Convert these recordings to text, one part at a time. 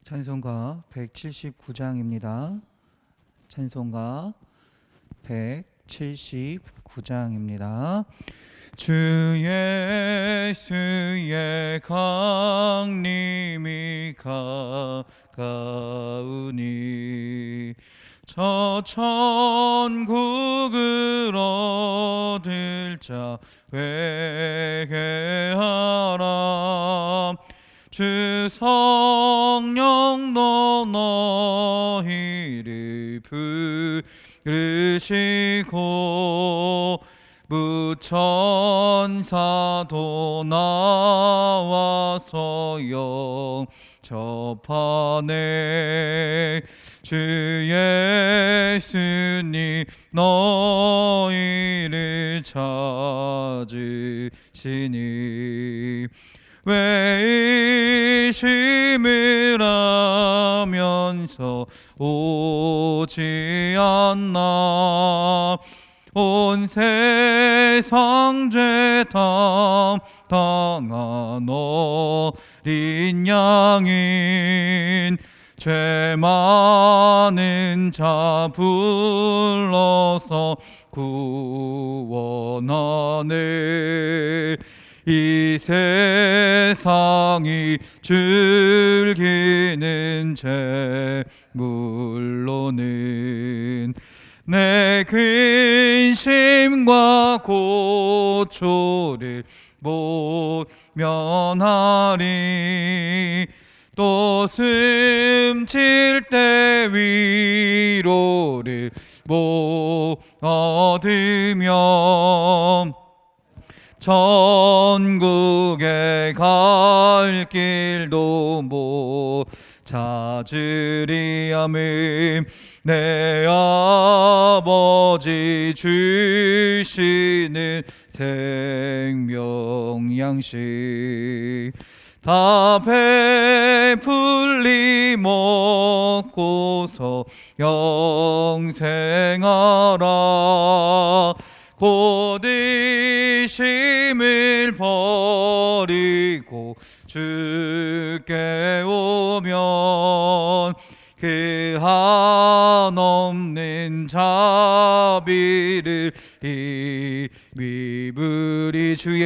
찬송가 179장입니다. 찬송가 179장입니다. 주 예수의 강림이 가까우니 저 천국을 얻을 자 회개하라. 주 성령도 너희를 부르시고 무천사도 나와서 영접하네. 주 예수님 너희를 찾으시니 왜 의심을 하면서 오지 않나. 온 세상 죄 담당한 어린 양인 죄 많은 자 불러서 구원하네. 이 세상이 즐기는 재물로는 내 근심과 고초를 못 면하리. 또 숨질 때 위로를 못 얻으며 천국에 갈 길도 못 찾으리. 아멘. 내 아버지 주시는 생명 양식 다 배불리 먹고서 영생하라. 곧 의심을 버리고 주께 오면 그 한없는 자비를 입으리. 주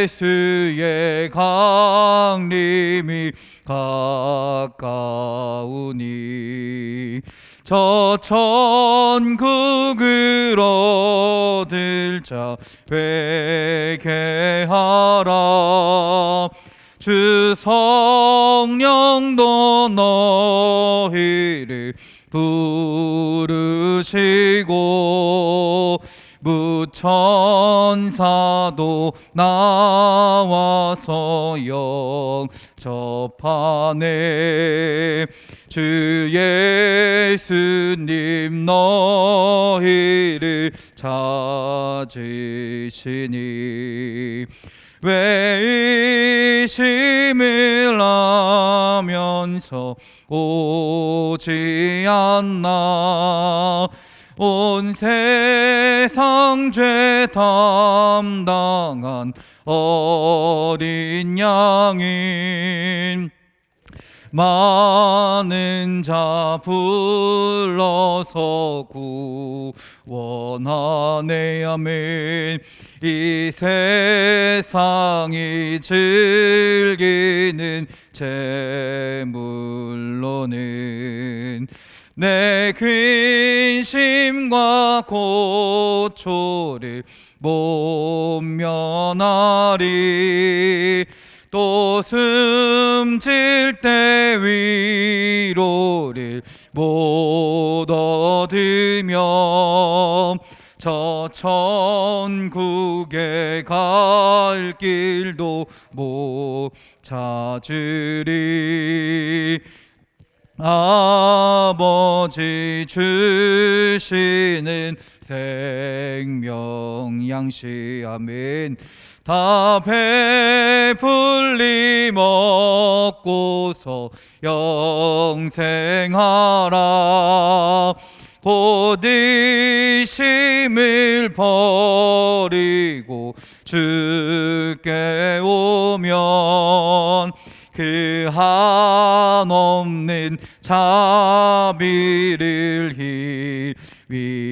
예수의 강림이 가까우니 저 천국을 얻을 자 회개하라. 주 성령도 너희를 부르시고 무천사도 나와서 영접하네. 주 예수님 너희를 찾으시니 왜 의심을 하면서 오지 않나. 온 세상 죄 담당한 어린 양인 많은 자 불러서 구원하네. 아멘. 이 세상이 즐기는 재물로는 내 근심과 고초를 못 면하리. 또 숨질 때 위로를 못 얻으며 저 천국에 갈 길도 못 찾으리. 아버지 주시는 생명 양식. 아멘. 다 배불리 먹고서 영생하라. 곧 의심을 버리고 주께 오면 그 한없는 자비를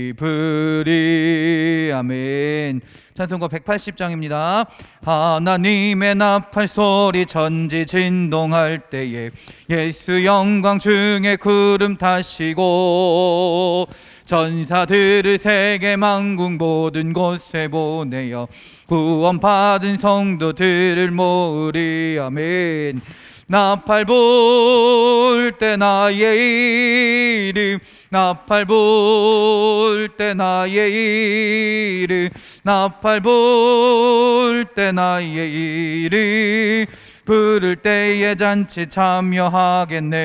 힘입으리. 아멘. 찬송가 180장입니다. 하나님의 나팔 소리 전지진동할 때에 예수 영광 중에 구름 타시고 전사들을 세계 만국 모든 곳에 보내어 구원받은 성도들을 모으리. 아멘. 나팔 불 때 나의 이름, 나팔 불 때 나의 이름, 나팔 불 때 나의 이름, 부를 때에 잔치 참여하겠네.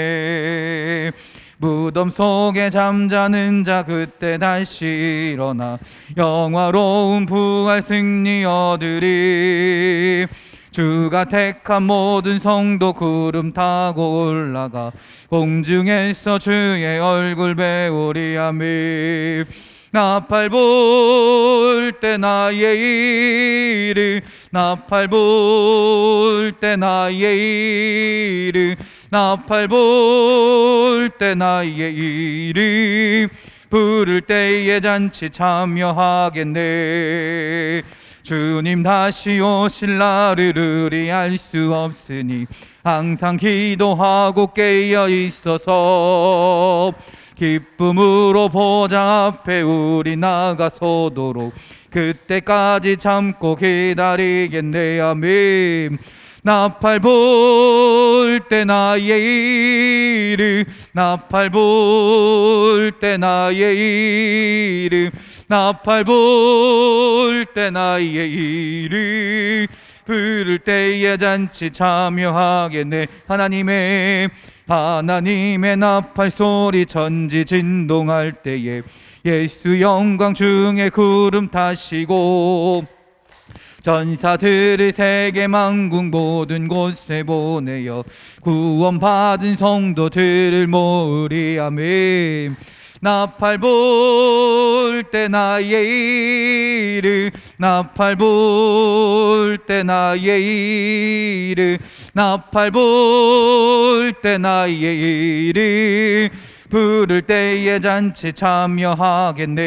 무덤 속에 잠자는 자 그때 다시 일어나 영화로운 부활 승리 얻으리. 주가 택한 모든 성도 구름 타고 올라가 공중에서 주의 얼굴 배우리. 아멘. 나팔 불 때 나의 이름, 나팔 불 때 나의 이름, 나팔 불 때 나의 이름, 부를 때에 잔치 참여하겠네. 주님 다시 오실 날을 의리할 수 없으니 항상 기도하고 깨어 있어서 기쁨으로 보좌 앞에 우리 나가서도록 그때까지 참고 기다리겠네. 아멘. 나팔 불 때 나의 이름, 나팔 불 때 나의 이름, 나팔 불 때 나의 이름, 부를 때에 잔치 참여하겠네. 하나님의 나팔 소리 전지진동할 때에 예수 영광 중에 구름 타시고 전사들을 세계 만국 모든 곳에 보내어 구원받은 성도들을 모으리. 아멘. 나팔 불 때 나의 이름, 나팔 불 때 나의 이름, 나팔 불 때 나의 이름, 부를 때에 잔치 참여하겠네.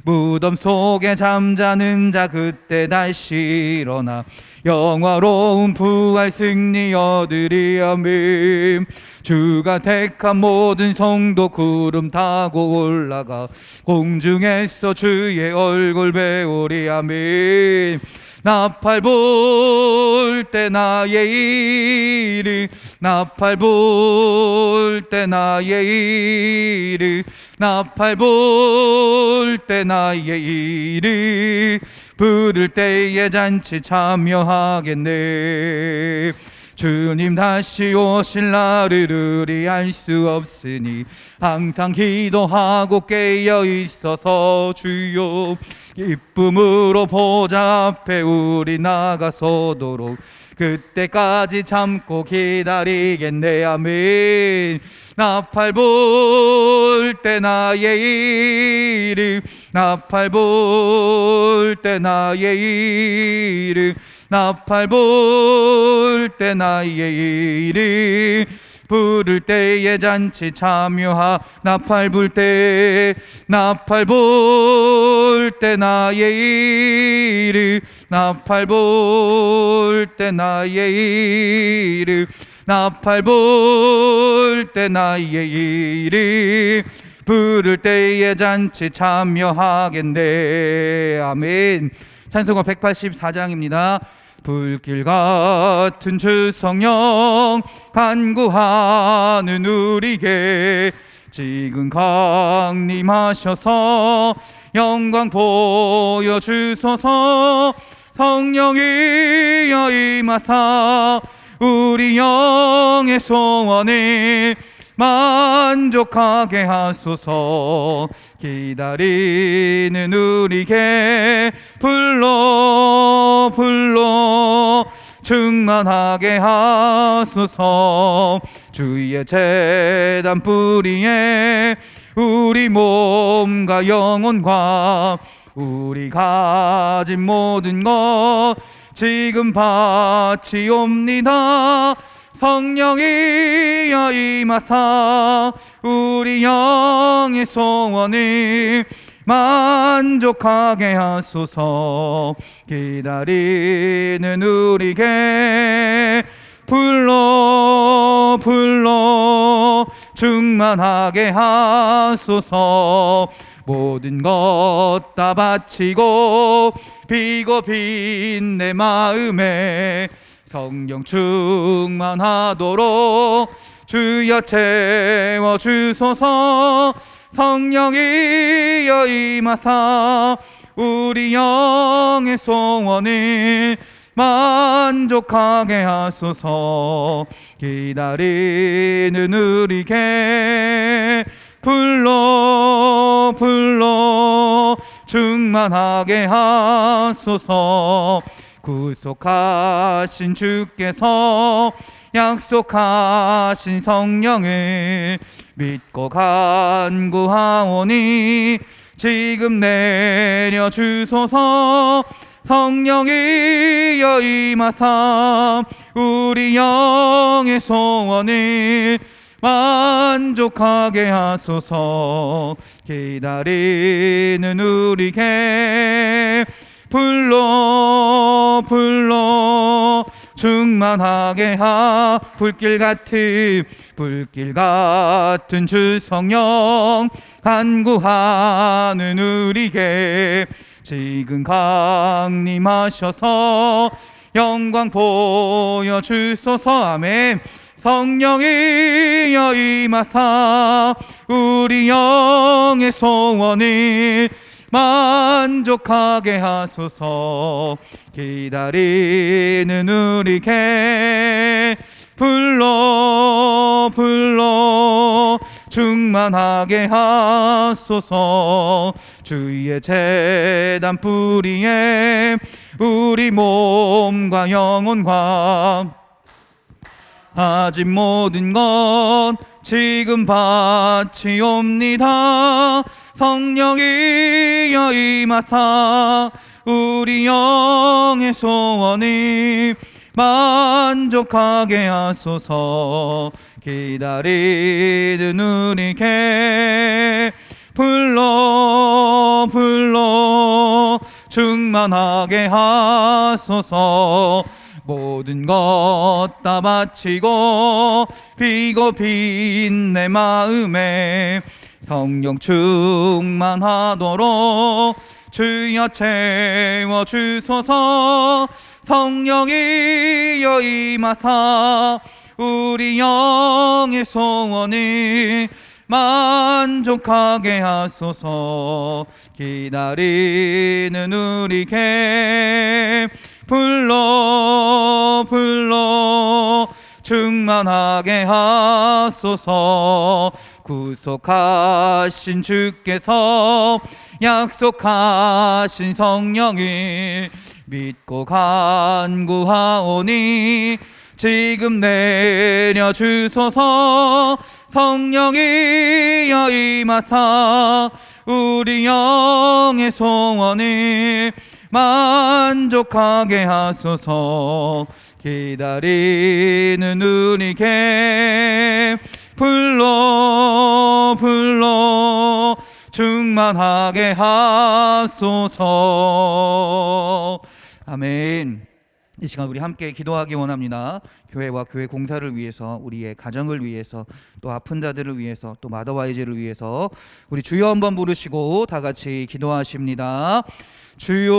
무덤 속에 잠자는 자 그때 다시 일어나 영화로운 부활 승리 얻으리. 아멘. 주가 택한 모든 성도 구름 타고 올라가 공중에서 주의 얼굴 배우리. 아멘. 나팔 불 때 나의 이름, 나팔 불 때 나의 이름, 나팔 불 때 나의 이름, 부를 때에 잔치 참여하겠네. 주님 다시 오실 날을 의리할 수 없으니 항상 기도하고 깨어 있어서 주여 기쁨으로 보좌 앞에 우리 나가서도록 그때까지 참고 기다리겠네. 아멘. 나팔 불 때 나의 이름, 나팔 불 때 나의 이름, 나팔 불 때 나의 이름, 부를 때에 잔치 나팔 불 때 나의 이름, 나팔 불 때 나의 이름, 나팔 불 때 나의 이름, 부를 때에 잔치 참여하겠네. 아멘. 찬송가 184장입니다. 불길 같은 주 성령 간구하는 우리에게 지금 강림하셔서 영광 보여주소서. 성령이여 임하사 우리 영의 소원을 만족하게 하소서. 기다리는 우리에게 불러 충만하게 하소서. 주의 제단 뿌리에 우리 몸과 영혼과 우리 가진 모든 것 지금 바치옵니다. 성령이여 임하사 우리 영의 소원을 만족하게 하소서. 기다리는 우리에게 불러 충만하게 하소서. 모든 것 다 바치고 비고빈 내 마음에 성령 충만하도록 주여 채워주소서. 성령이여 임하사 우리 영의 소원을 만족하게 하소서. 기다리는 우리에게 불러 충만하게 하소서. 구속하신 주께서 약속하신 성령을 믿고 간구하오니 지금 내려주소서. 성령이여 임하사 우리 영의 소원을 만족하게 하소서. 기다리는 우리에게 불러 충만하게 불길 같은 주 성령 간구하는 우리에게 지금 강림하셔서 영광 보여주소서. 아멘. 성령이여 임하사 우리 영의 소원을 만족하게 하소서. 기다리는 우리에게 불러 충만하게 하소서. 주의 제단 뿌리에 우리 몸과 영혼과 아직 모든 것 지금 바치옵니다. 성령이여 임하사 우리 영의 소원을 만족하게 하소서. 기다리는 우리에게 불러 충만하게 하소서. 모든 것 다 바치고 비고빈 내 마음에 성령 충만하도록 주여 채워주소서. 성령이여 임하사 우리 영의 소원을 만족하게 하소서. 기다리는 우리에게 불러 충만하게 하소서. 구속하신 주께서 약속하신 성령을 믿고 간구하오니 지금 내려주소서. 성령이여 임하사 우리 영의 소원을 만족하게 하소서. 기다리는 우리에게 불러 충만하게 하소서. 아멘. 이 시간 우리 함께 기도하기 원합니다. 교회와 교회 공사를 위해서, 우리의 가정을 위해서, 또 아픈 자들을 위해서, 또 마더와이즈를 위해서 우리 주여 한번 부르시고 다 같이 기도하십니다. 주여.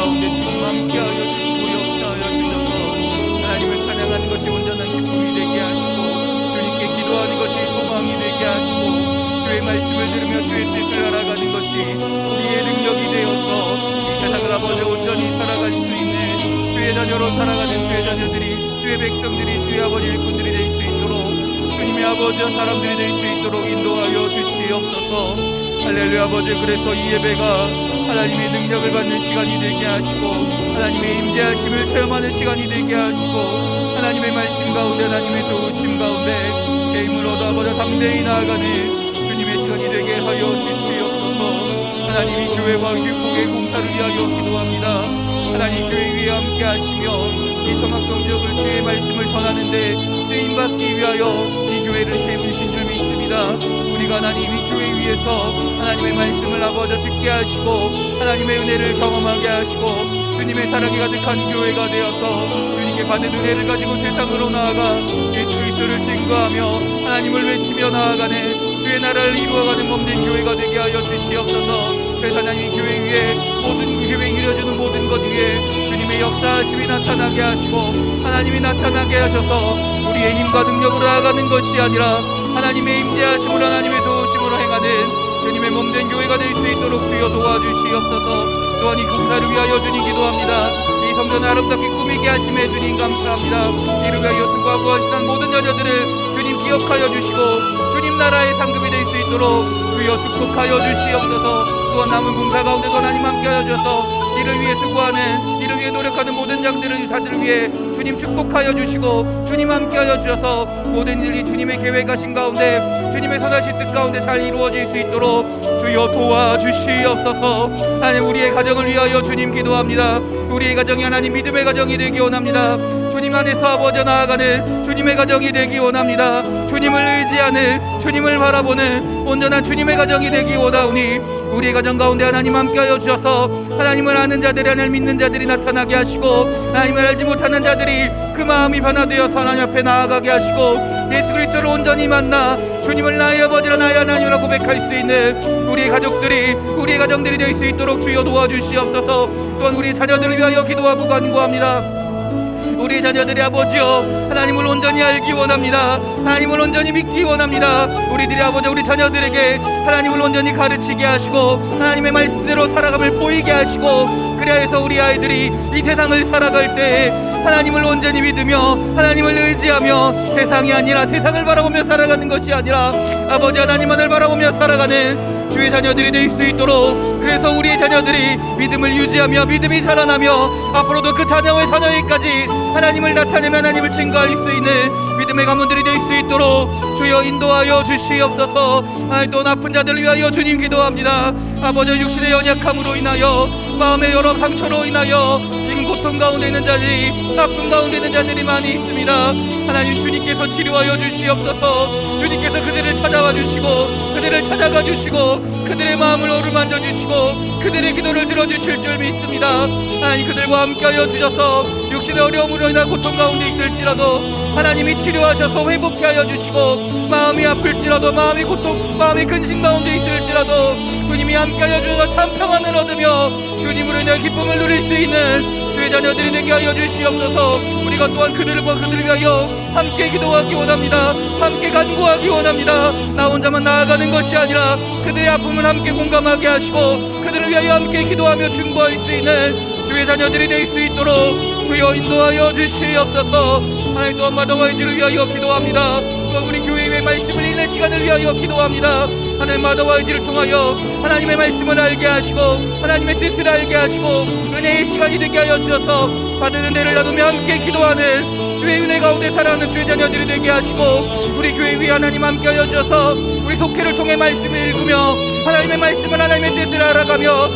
가운데 주님 함께하여 주시고 역사하여 주셔서 하나님을 찬양하는 것이 온전한 기쁨이 되게 하시고 주님께 기도하는 것이 소망이 되게 하시고 주의 말씀을 들으며 주의 뜻을 알아가는 것이 우리의 능력이 되어서 이 세상을 아버지 온전히 살아갈 수 있는 주의 자녀로 살아가는 주의 자녀들이 주의 백성들이 주의 아버지 일꾼들이 될 수 있도록 주님의 아버지와 사람들이 될 수 있도록 인도하여 주시옵소서. 할렐루야. 아버지, 그래서 이 예배가 하나님의 능력을 받는 시간이 되게 하시고 하나님의 임재하심을 체험하는 시간이 되게 하시고 하나님의 말씀 가운데 하나님의 도우심 가운데 내 힘으로도 아버지 담대히 나아가는 주님의 시간이 되게 하여 주시옵소서. 하나님 이 교회와 교국의 공사를 위하여 기도합니다. 하나님 교회 위에 함께 하시며 이 정학동 지역을 주의 말씀을 전하는데 쓰임받기 위하여 이 교회를 세우신 줄 믿습니다. 우리가 하나님 이 교회 위에서 하나님의 말씀을 아버지 듣게 하시고 하나님의 은혜를 경험하게 하시고 주님의 사랑이 가득한 교회가 되어서 주님께 받은 은혜를 가지고 세상으로 나아가 예수 그리스도를 증거하며 하나님을 외치며 나아가는 주의 나라를 이루어가는 몸된 교회가 되게 하여 주시옵소서. 그래서 하나님 이 교회 위에 모든 교회에 이루어지는 모든 것 위에 주님의 역사하심이 나타나게 하시고 하나님이 나타나게 하셔서 우리의 힘과 능력으로 나아가는 것이 아니라 하나님의 임재하심으로 하나님의 도우심으로 행하는 주님의 몸된 교회가 될 수 있도록 주여 도와주시옵소서. 또한 이 공사를 위하여 주님 기도합니다. 이 성전을 아름답게 꾸미게 하심에 주님 감사합니다. 이를 위하여 수고하고 하시는 모든 자녀들을 주님 기억하여 주시고 주님 나라의 상급이 될 수 있도록 주여 축복하여 주시옵소서. 또한 남은 공사 가운데도 하나님 함께하여 주셔서 이를 위해 수고하는 이를 위해 노력하는 모든 자들을 위해 주님 축복하여 주시고 주님 함께하여 주셔서 모든 일이 주님의 계획 하신 가운데 주님의 선하신 뜻 가운데 잘 이루어질 수 있도록 주여 도와주시옵소서. 하나님 우리의 가정을 위하여 주님 기도합니다. 우리의 가정이 하나님 믿음의 가정이 되기 원합니다. 주님 안에서 아버지 나아가는 주님의 가정이 되기 원합니다. 주님을 의지하는 주님을 바라보는 온전한 주님의 가정이 되기 원하오니 우리의 가정 가운데 하나님 함께하여 주셔서 하나님을 아는 자들이 하나님을 믿는 자들이 나타나게 하시고 하나님을 알지 못하는 자들이 그 마음이 변화되어서 하나님 앞에 나아가게 하시고 예수 그리스도를 온전히 만나 주님을 나의 아버지라 나의 하나님이라 고백할 수 있는 우리의 가족들이 우리의 가정들이 될 수 있도록 주여 도와주시옵소서. 또한 우리 자녀들을 위하여 기도하고 간구합니다. 우리 자녀들이 아버지여 하나님을 온전히 알기 원합니다. 하나님을 온전히 믿기 원합니다. 우리들이 아버지 우리 자녀들에게 하나님을 온전히 가르치게 하시고 하나님의 말씀대로 살아감을 보이게 하시고 그래야 해서 우리 아이들이 이 세상을 살아갈 때 하나님을 온전히 믿으며 하나님을 의지하며 세상이 아니라 세상을 바라보며 살아가는 것이 아니라 아버지 하나님만을 바라보며 살아가는 주의 자녀들이 될 수 있도록 그래서 우리의 자녀들이 믿음을 유지하며 믿음이 자라나며 앞으로도 그 자녀의 자녀에까지 하나님을 나타내며 하나님을 증거할 수 있는 믿음의 가문들이 될 수 있도록 주여 인도하여 주시옵소서. 또 나쁜 자들을 위하여 주님 기도합니다. 아버지 육신의 연약함으로 인하여 마음의 여러 상처로 인하여 지금 고통 가운데 있는 자들이 나쁜 가운데 있는 자들이 많이 있습니다. 하나님 주님께서 치료하여 주시옵소서. 주님께서 그들을 찾아와 주시고 그들을 찾아가 주시고 그들의 마음을 어루만져 주시고 그들의 기도를 들어주실 줄 믿습니다. 하나님 그들과 함께하여 주셔서 육신의 어려움으로 인한 고통 가운데 있을지라도 하나님이 치료하셔서 회복케 하여 주시고 마음이 아플지라도 마음이 고통 마음이 근심 가운데 있을지라도 주님이 함께하여 주셔서 참 평안을 얻으며 주님으로 인해 기쁨을 누릴 수 있는 주의 자녀들이 되게 하여 주시옵소서. 우리가 또한 그들과 그들을 위하여 함께 기도하기 원합니다. 함께 간구하기 원합니다. 나 혼자만 나아가는 것이 아니라 그들의 아픔을 함께 공감하게 하시고 그들을 위하여 함께 기도하며 중보할 수 있는 주의 자녀들이 될 수 있도록 주여 인도하여 주시옵소서. 하나님 또한 마더와이즈를 위하여 기도합니다. 또한 우리 교회의 말씀을 읽는 시간을 위하여 기도합니다. 하나님 마더와이즈를 통하여 하나님의 말씀을 알게 하시고 하나님의 뜻을 알게 하시고 은혜의 시간이 되게 하여 주셔서 받은 은혜를 나누며 함께 기도하는 주의 은혜 가운데 살아가는 주의 자녀들이 되게 하시고 우리 교회 위에 하나님 함께 하여 주셔서 우리 속회를 통해 말씀을 읽으며 하나님의 말씀을 하나님의 뜻을 알아가며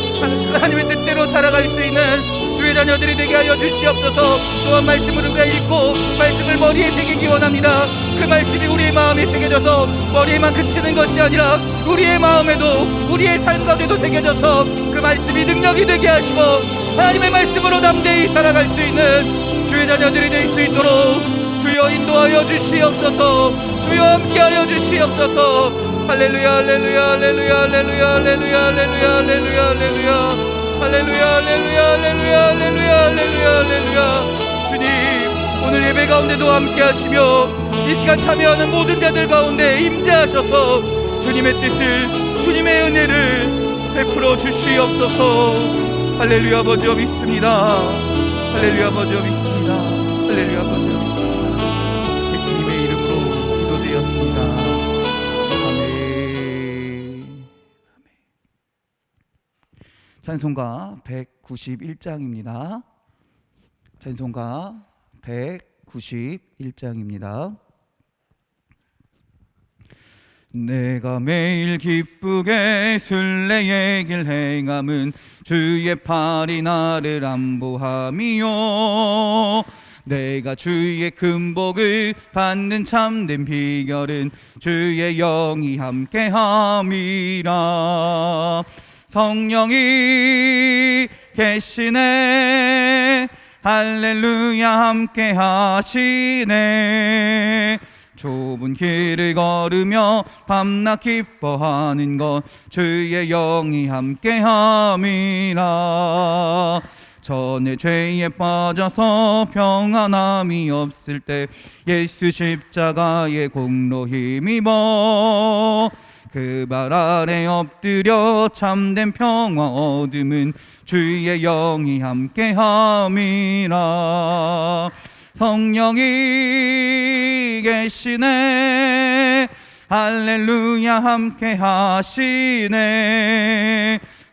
하나님의 뜻대로 살아갈 수 있는 주의 자녀들이 되게 하여 주시옵소서. 또한 말씀을 우리가 읽고 말씀을 머리에 새기기 원합니다. 그 말씀이 우리의 마음에 새겨져서 머리에만 그치는 것이 아니라 우리의 마음에도 우리의 삶 가운데도 새겨져서 그 말씀이 능력이 되게 하시고 하나님의 말씀으로 담대히 살아갈 수 있는 주의 자녀들이 될 수 있도록 주여 인도하여 주시옵소서. 주여 함께하여 주시옵소서. 할렐루야 할렐루야 할렐루야 할렐루야 할렐루야 할렐루야 할렐루야 할렐루야 할렐루야 할렐루야 할렐루야 할렐루야 할렐루야 할렐루야. 주님, 오늘 예배 가운데도 함께 하시며 이 시간 참여하는 모든 자들 가운데 임재하셔서 주님의 뜻을, 주님의 은혜를 베풀어 주시옵소서. 할렐루야. 아버지여 믿습니다. 할렐루야. 아버지여 믿습니다. 할렐루야. 아버지여 믿습니다. 예수님의 이름으로 기도드렸습니다. 아멘. 찬송가 191장입니다. 찬송가 191장입니다. 내가 매일 기쁘게 순례의 길 행함은 주의 팔이 나를 안보함이요, 내가 주의 큰 복을 받는 참된 비결은 주의 영이 함께함이라. 성령이 계시네, 할렐루야 함께 하시네. 좁은 길을 걸으며 밤낮 기뻐하는 것 주의 영이 함께함이라. 전에 죄에 빠져서 평안함이 없을 때 예수 십자가의 공로 힘입어 그 발 아래 엎드려 참된 평화 얻음은 주의 영이 함께함이라. 성령이 계시네, 할렐루야 함께 하시네.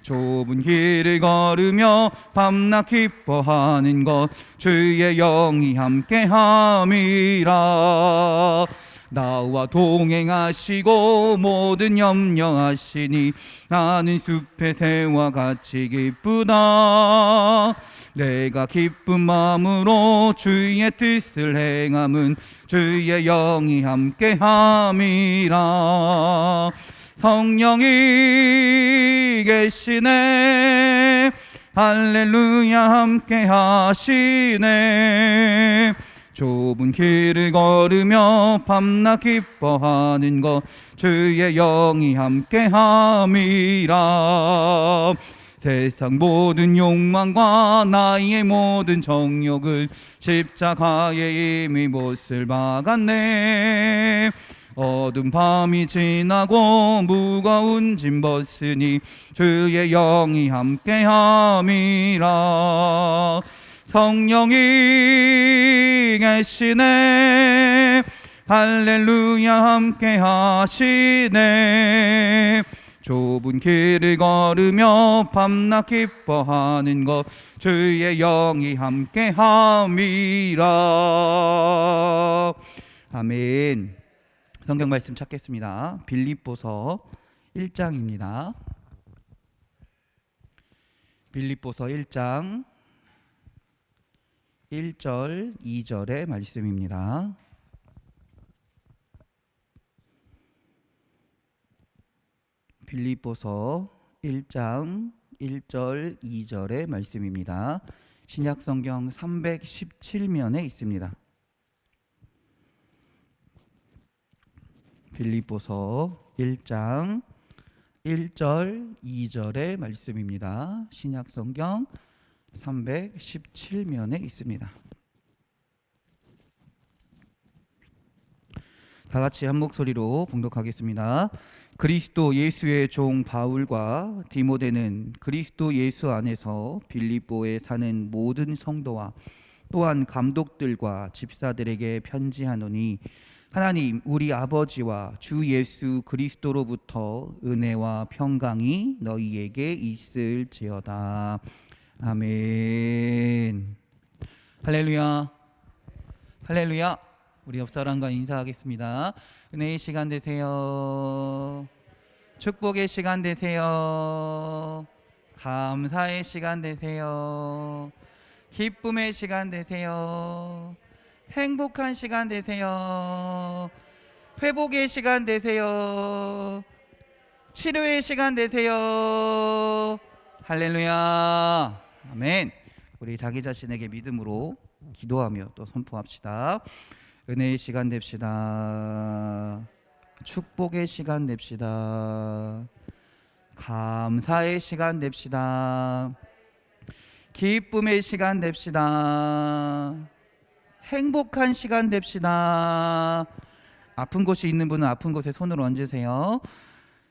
좁은 길을 걸으며 밤낮 기뻐하는 것 주의 영이 함께함이라. 나와 동행하시고 모든 염려하시니 나는 숲의 새와 같이 기쁘다. 내가 기쁜 마음으로 주의 뜻을 행함은 주의 영이 함께함이라. 성령이 계시네, 할렐루야 함께 하시네. 좁은 길을 걸으며 밤낮 기뻐하는 것 주의 영이 함께함이라. 세상 모든 욕망과 나의 모든 정욕을 십자가에 이미 못을 박았네. 어두운 밤이 지나고 무거운 짐 벗으니 주의 영이 함께함이라. 성령이 계시네, 할렐루야 함께 하시네. 좁은 길을 걸으며 밤낮 기뻐하는 것 주의 영이 함께함이라. 아멘. 성경 말씀 찾겠습니다. 빌립보서 1장입니다. 빌립보서 1장 1절 2절의 말씀입니다. 빌립보서 1장 1절 2절의 말씀입니다. 신약성경 317면에 있습니다. 빌립보서 1장 1절 2절의 말씀입니다. 신약성경 317면에 있습니다. 다 같이 한 목소리로 봉독하겠습니다. 그리스도 예수의 종 바울과 디모데는 그리스도 예수 안에서 빌립보에 사는 모든 성도와 또한 감독들과 집사들에게 편지하노니, 하나님 우리 아버지와 주 예수 그리스도로부터 은혜와 평강이 너희에게 있을지어다. 아멘. 할렐루야. 할렐루야. 우리 옆 사람과 인사하겠습니다. 은혜의 시간 되세요. 축복의 시간 되세요. 감사의 시간 되세요. 기쁨의 시간 되세요. 행복한 시간 되세요. 회복의 시간 되세요. 치료의 시간 되세요. 할렐루야. 아멘. 우리 자기 자신에게 믿음으로 기도하며 또 선포합시다. 은혜의 시간 됩시다. 축복의 시간 됩시다. 감사의 시간 됩시다. 기쁨의 시간 됩시다. 행복한 시간 됩시다. 아픈 곳이 있는 분은 아픈 곳에 손을 얹으세요.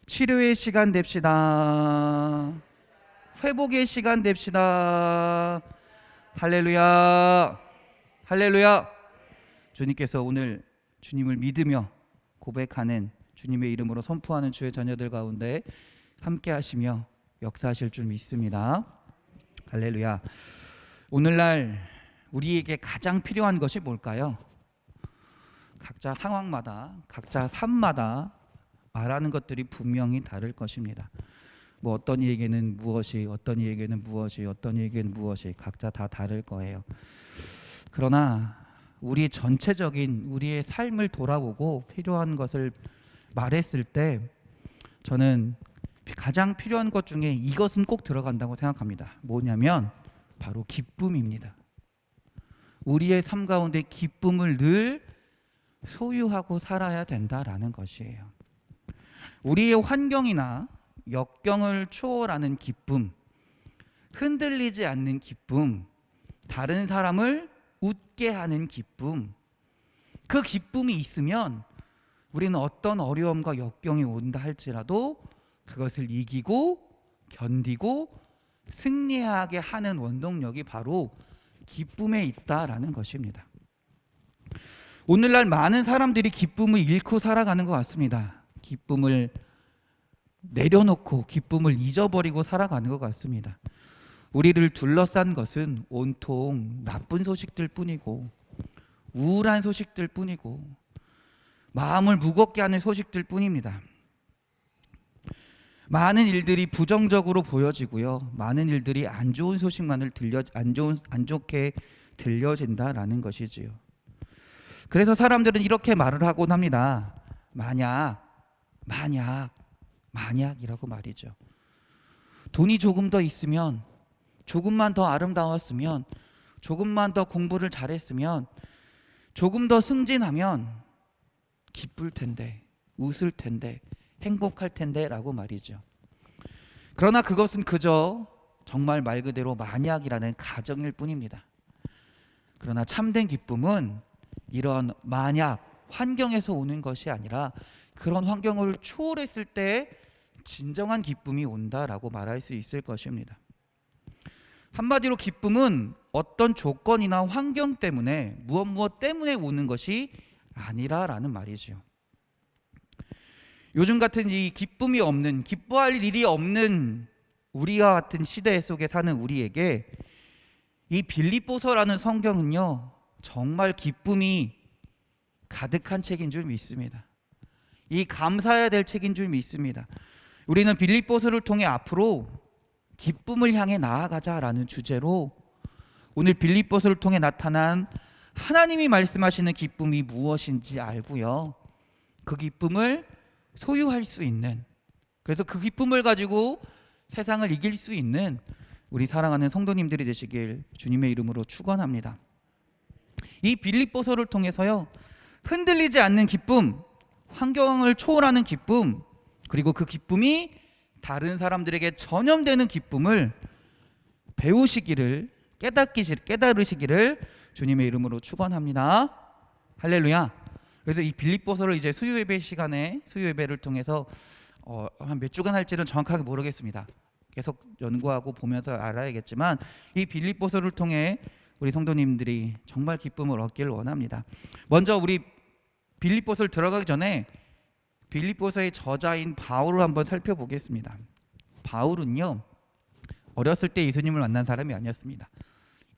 치료의 시간 됩시다. 회복의 시간 됩시다. 할렐루야. 할렐루야. 주님께서 오늘 주님을 믿으며 고백하는, 주님의 이름으로 선포하는 주의 자녀들 가운데 함께 하시며 역사하실 줄 믿습니다. 할렐루야. 오늘날 우리에게 가장 필요한 것이 뭘까요? 각자 상황마다, 각자 삶마다 말하는 것들이 분명히 다를 것입니다. 뭐 어떤 이에게는 무엇이, 어떤 이에게는 무엇이, 어떤 이에게는 무엇이, 각자 다 다를 거예요. 그러나 우리 전체적인 우리의 삶을 돌아보고 필요한 것을 말했을 때 저는 가장 필요한 것 중에 이것은 꼭 들어간다고 생각합니다. 뭐냐면 바로 기쁨입니다. 우리의 삶 가운데 기쁨을 늘 소유하고 살아야 된다라는 것이에요. 우리의 환경이나 역경을 초월하는 기쁨, 흔들리지 않는 기쁨, 다른 사람을 웃게 하는 기쁨, 그 기쁨이 있으면 우리는 어떤 어려움과 역경이 온다 할지라도 그것을 이기고 견디고 승리하게 하는 원동력이 바로 기쁨에 있다라는 것입니다. 오늘날 많은 사람들이 기쁨을 잃고 살아가는 것 같습니다. 기쁨을 내려놓고 기쁨을 잊어버리고 살아가는 것 같습니다. 우리를 둘러싼 것은 온통 나쁜 소식들 뿐이고 우울한 소식들 뿐이고 마음을 무겁게 하는 소식들 뿐입니다. 많은 일들이 부정적으로 보여지고요. 많은 일들이 안 좋은 소식만을 안 좋게 들려진다라는 것이지요. 그래서 사람들은 이렇게 말을 하곤 합니다. 만약이라고 말이죠. 돈이 조금 더 있으면, 조금만 더 아름다웠으면, 조금만 더 공부를 잘했으면, 조금 더 승진하면 기쁠 텐데, 웃을 텐데, 행복할 텐데 라고 말이죠. 그러나 그것은 그저 정말 말 그대로 만약이라는 가정일 뿐입니다. 그러나 참된 기쁨은 이런 만약, 환경에서 오는 것이 아니라 그런 환경을 초월했을 때 진정한 기쁨이 온다라고 말할 수 있을 것입니다. 한마디로 기쁨은 어떤 조건이나 환경 때문에 무엇 때문에 오는 것이 아니라라는 말이죠. 요즘 같은 이 기쁨이 없는, 기뻐할 일이 없는 우리와 같은 시대 속에 사는 우리에게 이 빌립보서라는 성경은요 정말 기쁨이 가득한 책인 줄 믿습니다. 이 감사해야 될 책인 줄 믿습니다. 우리는 빌립보서를 통해 앞으로 기쁨을 향해 나아가자라는 주제로 오늘 빌립보서를 통해 나타난 하나님이 말씀하시는 기쁨이 무엇인지 알고요, 그 기쁨을 소유할 수 있는, 그래서 그 기쁨을 가지고 세상을 이길 수 있는 우리 사랑하는 성도님들이 되시길 주님의 이름으로 축원합니다. 이 빌립보서를 통해서요 흔들리지 않는 기쁨, 환경을 초월하는 기쁨, 그리고 그 기쁨이 다른 사람들에게 전염되는 기쁨을 배우시기를, 깨달으시기를 주님의 이름으로 축원합니다. 할렐루야. 그래서 이 빌립보서를 이제 수요 예배 시간에, 수요 예배를 통해서 한 몇 주간 할지는 정확하게 모르겠습니다. 계속 연구하고 보면서 알아야겠지만 이 빌립보서를 통해 우리 성도님들이 정말 기쁨을 얻기를 원합니다. 먼저 우리 빌립보서를 들어가기 전에 빌립보서의 저자인 바울을 한번 살펴보겠습니다. 바울은요 어렸을 때 예수님을 만난 사람이 아니었습니다.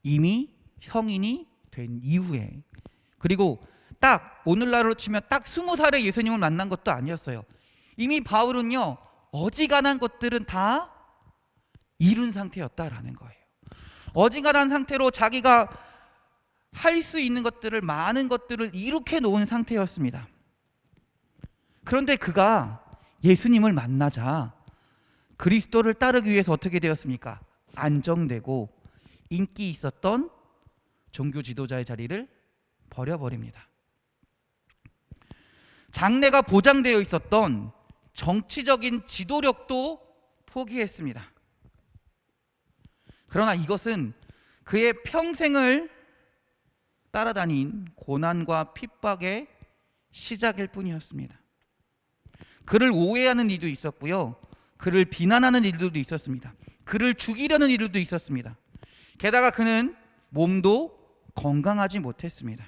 이미 성인이 된 이후에, 그리고 딱 오늘날로 치면 딱 20살에 예수님을 만난 것도 아니었어요. 이미 바울은요 어지간한 것들은 다 이룬 상태였다라는 거예요. 어지간한 상태로 자기가 할 수 있는 것들을, 많은 것들을 이룩해 놓은 상태였습니다. 그런데 그가 예수님을 만나자 그리스도를 따르기 위해서 어떻게 되었습니까? 안정되고 인기 있었던 종교 지도자의 자리를 버려버립니다. 장래가 보장되어 있었던 정치적인 지도력도 포기했습니다. 그러나 이것은 그의 평생을 따라다닌 고난과 핍박의 시작일 뿐이었습니다. 그를 오해하는 이도 있었고요, 그를 비난하는 일들도 있었습니다. 그를 죽이려는 일들도 있었습니다. 게다가 그는 몸도 건강하지 못했습니다.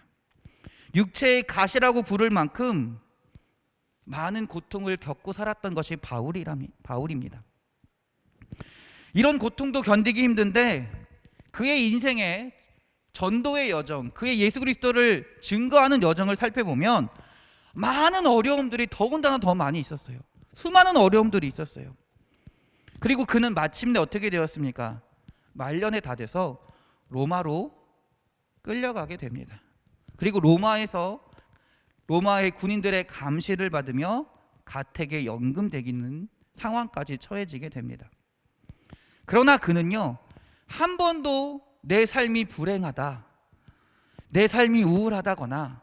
육체의 가시라고 부를 만큼 많은 고통을 겪고 살았던 것이 바울입니다. 이런 고통도 견디기 힘든데 그의 인생의 전도의 여정, 그의 예수 그리스도를 증거하는 여정을 살펴보면 많은 어려움들이 더군다나 더 많이 있었어요. 수많은 어려움들이 있었어요. 그리고 그는 마침내 어떻게 되었습니까? 말년에 다 돼서 로마로 끌려가게 됩니다. 그리고 로마의 군인들의 감시를 받으며 가택에 연금되기는 상황까지 처해지게 됩니다. 그러나 그는요, 한 번도 내 삶이 불행하다, 내 삶이 우울하다거나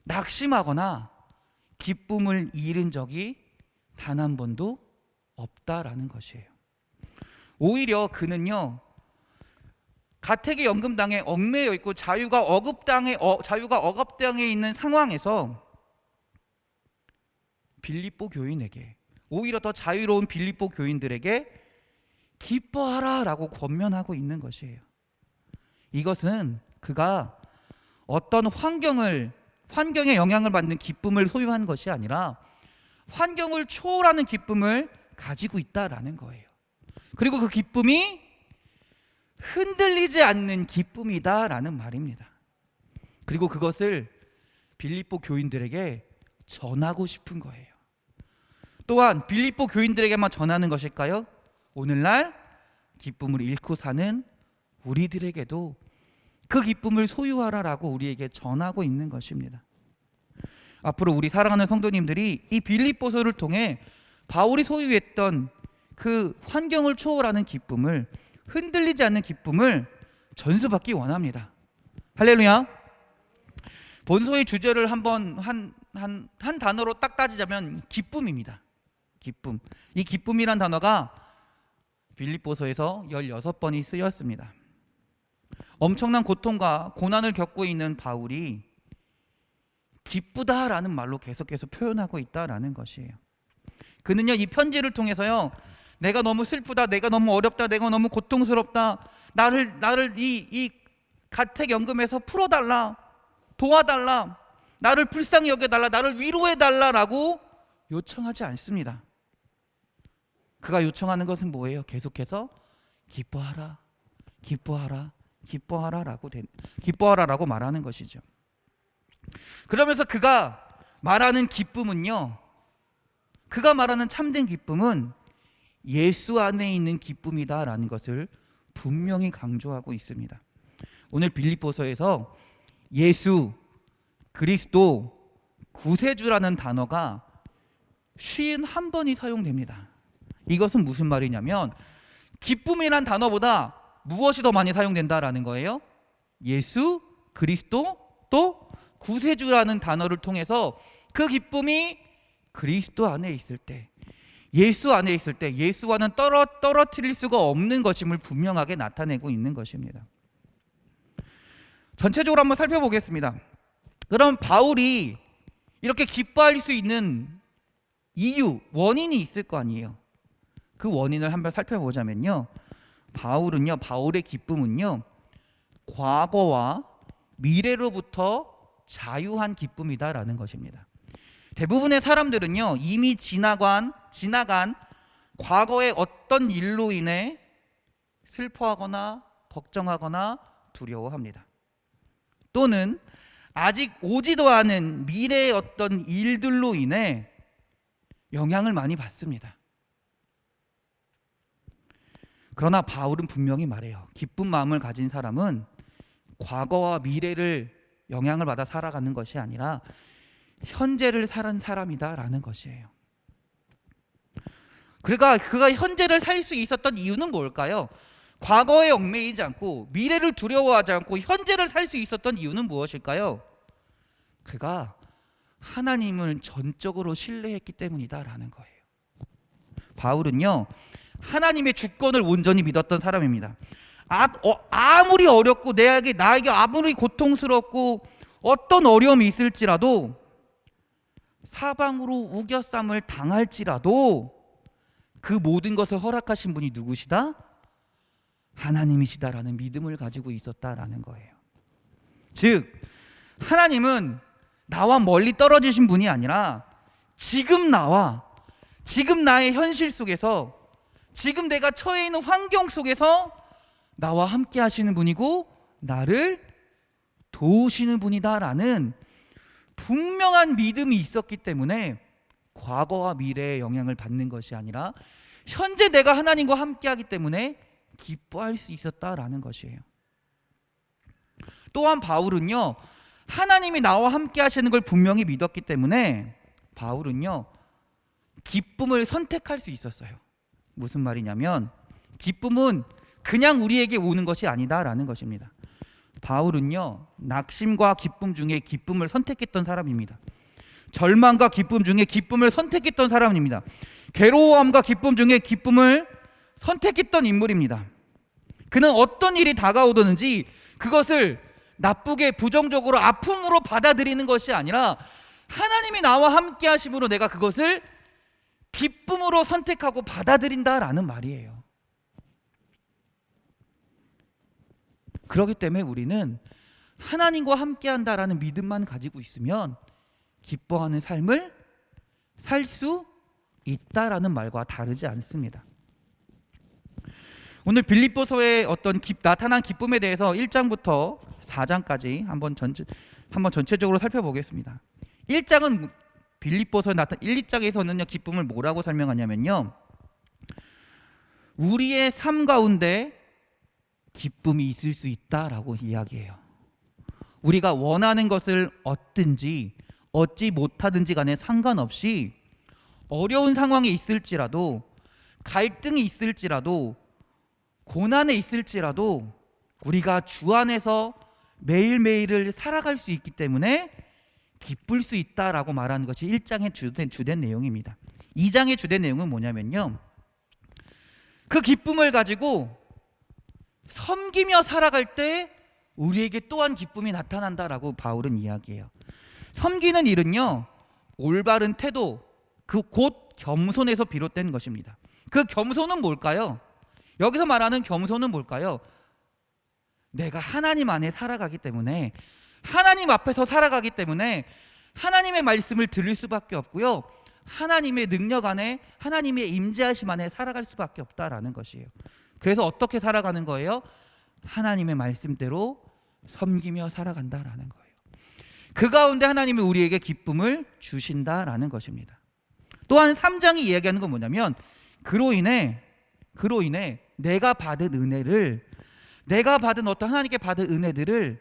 낙심하거나 기쁨을 잃은 적이 단 한 번도 없다라는 것이에요. 오히려 그는요, 가택의 연금당에 얽매여 있고 자유가 억압당해 있는 상황에서 빌립보 교인에게, 오히려 더 자유로운 빌립보 교인들에게 기뻐하라라고 권면하고 있는 것이에요. 이것은 그가 어떤 환경에 영향을 받는 기쁨을 소유한 것이 아니라 환경을 초월하는 기쁨을 가지고 있다라는 거예요. 그리고 그 기쁨이 흔들리지 않는 기쁨이다라는 말입니다. 그리고 그것을 빌립보 교인들에게 전하고 싶은 거예요. 또한 빌립보 교인들에게만 전하는 것일까요? 오늘날 기쁨을 잃고 사는 우리들에게도 그 기쁨을 소유하라라고 우리에게 전하고 있는 것입니다. 앞으로 우리 사랑하는 성도님들이 이 빌립보서를 통해 바울이 소유했던 그 환경을 초월하는 기쁨을, 흔들리지 않는 기쁨을 전수받기 원합니다. 할렐루야. 본서의 주제를 한번 한 단어로 딱 따지자면 기쁨입니다. 기쁨. 이 기쁨이란 단어가 빌립보서에서 16번이 쓰였습니다. 엄청난 고통과 고난을 겪고 있는 바울이 기쁘다라는 말로 계속해서 표현하고 있다라는 것이에요. 그는요, 이 편지를 통해서요, 내가 너무 슬프다, 내가 너무 어렵다, 내가 너무 고통스럽다, 나를 이 가택 연금에서 풀어달라, 도와달라, 나를 불쌍히 여겨달라, 나를 위로해달라라고 요청하지 않습니다. 그가 요청하는 것은 뭐예요? 계속해서 기뻐하라, 기뻐하라, 기뻐하라라고 말하는 것이죠. 그러면서 그가 말하는 기쁨은요, 그가 말하는 참된 기쁨은 예수 안에 있는 기쁨이다라는 것을 분명히 강조하고 있습니다. 오늘 빌립보서에서 예수, 그리스도, 구세주라는 단어가 51번이 사용됩니다. 이것은 무슨 말이냐면 기쁨이란 단어보다 무엇이 더 많이 사용된다라는 거예요? 예수, 그리스도, 또 구세주라는 단어를 통해서 그 기쁨이 그리스도 안에 있을 때, 예수 안에 있을 때 예수와는 떨어뜨릴 수가 없는 것임을 분명하게 나타내고 있는 것입니다. 전체적으로 한번 살펴보겠습니다. 그럼 바울이 이렇게 기뻐할 수 있는 이유, 원인이 있을 거 아니에요. 그 원인을 한번 살펴보자면요, 바울의 기쁨은요, 과거와 미래로부터 자유한 기쁨이다라는 것입니다. 대부분의 사람들은요, 이미 지나간 과거의 어떤 일로 인해 슬퍼하거나 걱정하거나 두려워합니다. 또는 아직 오지도 않은 미래의 어떤 일들로 인해 영향을 많이 받습니다. 그러나 바울은 분명히 말해요. 기쁜 마음을 가진 사람은 과거와 미래를 영향을 받아 살아가는 것이 아니라 현재를 사는 사람이다라는 것이에요. 그가 현재를 살 수 있었던 이유는 뭘까요? 과거에 얽매이지 않고 미래를 두려워하지 않고 현재를 살 수 있었던 이유는 무엇일까요? 그가 하나님을 전적으로 신뢰했기 때문이다라는 거예요. 바울은요, 하나님의 주권을 온전히 믿었던 사람입니다. 아무리 어렵고 나에게 아무리 고통스럽고 어떤 어려움이 있을지라도 사방으로 우겨쌈을 당할지라도 그 모든 것을 허락하신 분이 누구시다? 하나님이시다라는 믿음을 가지고 있었다라는 거예요. 즉 하나님은 나와 멀리 떨어지신 분이 아니라 지금 나의 현실 속에서, 지금 내가 처해 있는 환경 속에서 나와 함께 하시는 분이고 나를 도우시는 분이다라는 분명한 믿음이 있었기 때문에 과거와 미래의 영향을 받는 것이 아니라 현재 내가 하나님과 함께 하기 때문에 기뻐할 수 있었다라는 것이에요. 또한 바울은요, 하나님이 나와 함께 하시는 걸 분명히 믿었기 때문에 바울은요, 기쁨을 선택할 수 있었어요. 무슨 말이냐면 기쁨은 그냥 우리에게 오는 것이 아니다라는 것입니다. 바울은요, 낙심과 기쁨 중에 기쁨을 선택했던 사람입니다. 절망과 기쁨 중에 기쁨을 선택했던 사람입니다. 괴로움과 기쁨 중에 기쁨을 선택했던 인물입니다. 그는 어떤 일이 다가오든지 그것을 나쁘게 부정적으로 아픔으로 받아들이는 것이 아니라 하나님이 나와 함께 하심으로 내가 그것을 기쁨으로 선택하고 받아들인다라는 말이에요. 그렇기 때문에 우리는 하나님과 함께 한다라는 믿음만 가지고 있으면 기뻐하는 삶을 살 수 있다라는 말과 다르지 않습니다. 오늘 빌립보서의 어떤 나타난 기쁨에 대해서 1장부터 4장까지 한번 전체적으로 살펴보겠습니다. 1장은 빌립보서에 나타난 1, 2장에서는요, 기쁨을 뭐라고 설명하냐면요, 우리의 삶 가운데 기쁨이 있을 수 있다라고 이야기해요. 우리가 원하는 것을 얻든지 얻지 못하든지 간에 상관없이 어려운 상황에 있을지라도, 갈등이 있을지라도, 고난에 있을지라도 우리가 주 안에서 매일매일을 살아갈 수 있기 때문에 기쁠 수 있다라고 말하는 것이 1장의 주된 내용입니다. 2장의 주된 내용은 뭐냐면요, 그 기쁨을 가지고 섬기며 살아갈 때 우리에게 또한 기쁨이 나타난다라고 바울은 이야기해요. 섬기는 일은요, 올바른 태도, 곧 겸손에서 비롯된 것입니다. 그 겸손은 뭘까요? 여기서 말하는 겸손은 뭘까요? 내가 하나님 안에 살아가기 때문에, 하나님 앞에서 살아가기 때문에 하나님의 말씀을 들을 수밖에 없고요, 하나님의 능력 안에, 하나님의 임재하심 안에 살아갈 수밖에 없다라는 것이에요. 그래서 어떻게 살아가는 거예요? 하나님의 말씀대로 섬기며 살아간다라는 거예요. 그 가운데 하나님이 우리에게 기쁨을 주신다라는 것입니다. 또한 3장이 이야기하는 건 뭐냐면, 그로 인해 내가 받은 은혜를, 내가 받은 어떤 하나님께 받은 은혜들을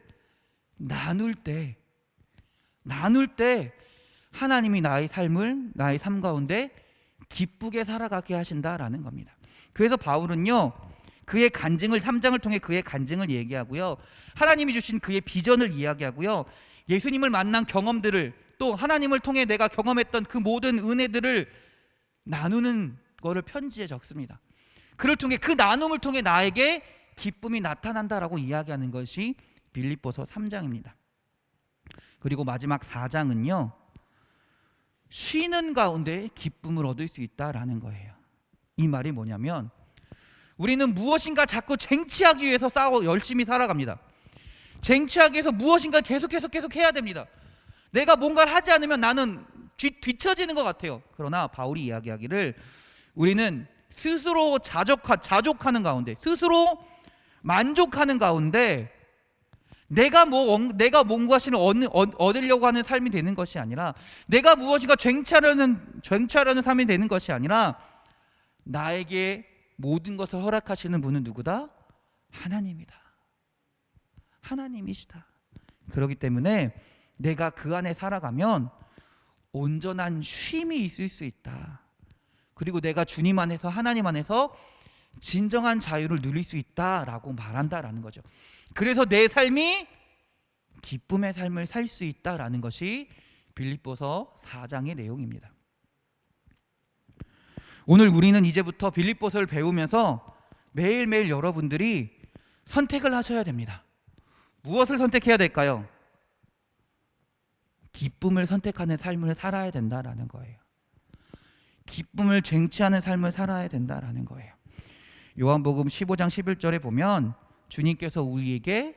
나눌 때 하나님이 나의 삶 가운데 기쁘게 살아가게 하신다라는 겁니다. 그래서 바울은요, 그의 간증을, 3장을 통해 그의 간증을 얘기하고요, 하나님이 주신 그의 비전을 이야기하고요, 예수님을 만난 경험들을, 또 하나님을 통해 내가 경험했던 그 모든 은혜들을 나누는 거를 편지에 적습니다. 그를 통해, 그 나눔을 통해 나에게 기쁨이 나타난다라고 이야기하는 것이 빌립보서 3장입니다. 그리고 마지막 4장은요, 쉬는 가운데 기쁨을 얻을 수 있다라는 거예요. 이 말이 뭐냐면, 우리는 무엇인가 자꾸 쟁취하기 위해서 열심히 살아갑니다. 쟁취하기 위해서 무엇인가 계속 해야 됩니다. 내가 뭔가를 하지 않으면 나는 뒤처지는 것 같아요. 그러나 바울이 이야기하기를, 우리는 스스로 자족하는 가운데, 스스로 만족하는 가운데 내가 뭔가를 얻으려고 하는 삶이 되는 것이 아니라, 내가 무엇인가 쟁취하려는 삶이 되는 것이 아니라, 나에게 모든 것을 허락하시는 분은 누구다? 하나님이다. 하나님이시다. 그렇기 때문에 내가 그 안에 살아가면 온전한 쉼이 있을 수 있다. 그리고 내가 주님 안에서, 하나님 안에서 진정한 자유를 누릴 수 있다라고 말한다라는 거죠. 그래서 내 삶이 기쁨의 삶을 살 수 있다라는 것이 빌립보서 4장의 내용입니다. 오늘 우리는 이제부터 빌립보서를 배우면서 매일매일 여러분들이 선택을 하셔야 됩니다. 무엇을 선택해야 될까요? 기쁨을 선택하는 삶을 살아야 된다라는 거예요. 기쁨을 쟁취하는 삶을 살아야 된다라는 거예요. 요한복음 15장 11절에 보면 주님께서 우리에게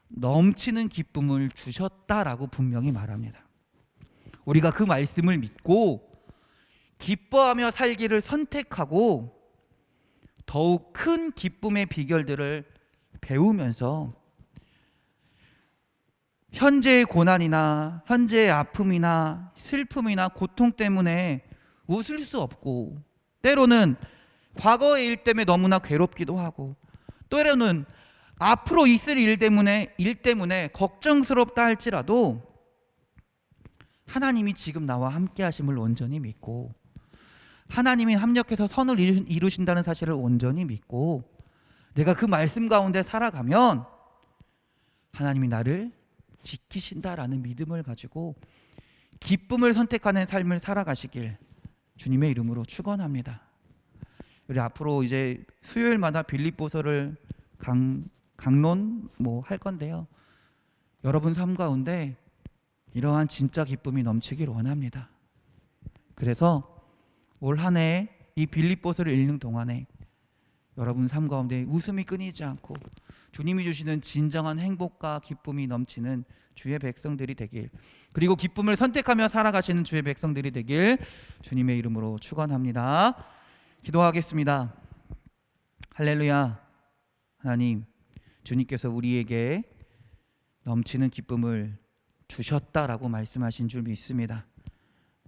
넘치는 기쁨을 주셨다라고 분명히 말합니다. 우리가 그 말씀을 믿고 기뻐하며 살기를 선택하고 더욱 큰 기쁨의 비결들을 배우면서 현재의 고난이나 현재의 아픔이나 슬픔이나 고통 때문에 웃을 수 없고, 때로는 과거의 일 때문에 너무나 괴롭기도 하고, 때로는 앞으로 있을 일 때문에 걱정스럽다 할지라도 하나님이 지금 나와 함께 하심을 온전히 믿고, 하나님이 합력해서 선을 이루신다는 사실을 온전히 믿고 내가 그 말씀 가운데 살아가면 하나님이 나를 지키신다라는 믿음을 가지고 기쁨을 선택하는 삶을 살아가시길 주님의 이름으로 축원합니다. 우리 앞으로 이제 수요일마다 빌립보서를 강론 할 건데요. 여러분 삶 가운데 이러한 진짜 기쁨이 넘치길 원합니다. 그래서 올 한 해 이 빌립보서를 읽는 동안에 여러분 삶 가운데 웃음이 끊이지 않고 주님이 주시는 진정한 행복과 기쁨이 넘치는 주의 백성들이 되길, 그리고 기쁨을 선택하며 살아가시는 주의 백성들이 되길 주님의 이름으로 축원합니다. 기도하겠습니다. 할렐루야. 하나님, 주님께서 우리에게 넘치는 기쁨을 주셨다라고 말씀하신 줄 믿습니다.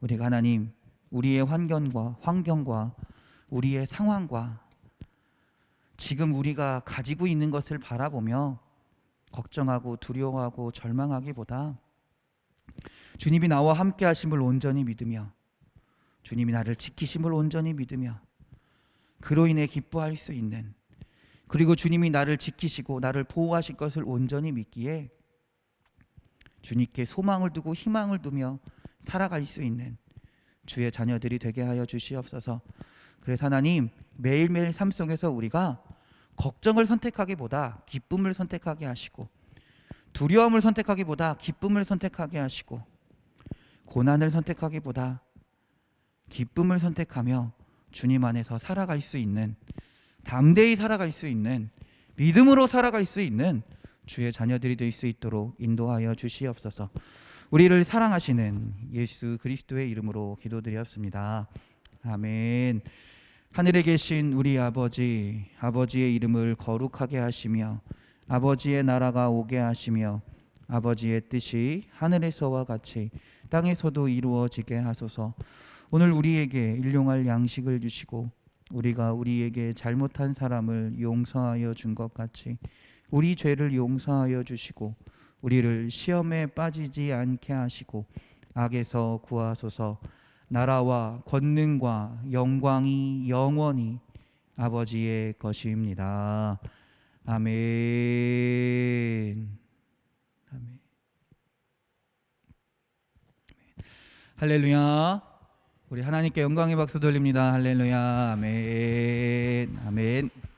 우리가 하나님, 우리의 환경과 우리의 상황과 지금 우리가 가지고 있는 것을 바라보며 걱정하고 두려워하고 절망하기보다 주님이 나와 함께 하심을 온전히 믿으며 주님이 나를 지키심을 온전히 믿으며 그로 인해 기뻐할 수 있는, 그리고 주님이 나를 지키시고 나를 보호하실 것을 온전히 믿기에 주님께 소망을 두고 희망을 두며 살아갈 수 있는 주의 자녀들이 되게 하여 주시옵소서. 그래서 하나님, 매일매일 삶 속에서 우리가 걱정을 선택하기보다 기쁨을 선택하게 하시고, 두려움을 선택하기보다 기쁨을 선택하게 하시고, 고난을 선택하기보다 기쁨을 선택하며 주님 안에서 살아갈 수 있는, 담대히 살아갈 수 있는, 믿음으로 살아갈 수 있는 주의 자녀들이 될 수 있도록 인도하여 주시옵소서. 우리를 사랑하시는 예수 그리스도의 이름으로 기도드렸습니다. 아멘. 하늘에 계신 우리 아버지, 아버지의 이름을 거룩하게 하시며 아버지의 나라가 오게 하시며 아버지의 뜻이 하늘에서와 같이 땅에서도 이루어지게 하소서. 오늘 우리에게 일용할 양식을 주시고 우리가 우리에게 잘못한 사람을 용서하여 준 것 같이 우리 죄를 용서하여 주시고 우리를 시험에 빠지지 않게 하시고 악에서 구하소서. 나라와 권능과 영광이 영원히 아버지의 것입니다. 아멘. 아멘. 할렐루야. 우리 하나님께 영광의 박수 돌립니다. 할렐루야. 아멘. 아멘.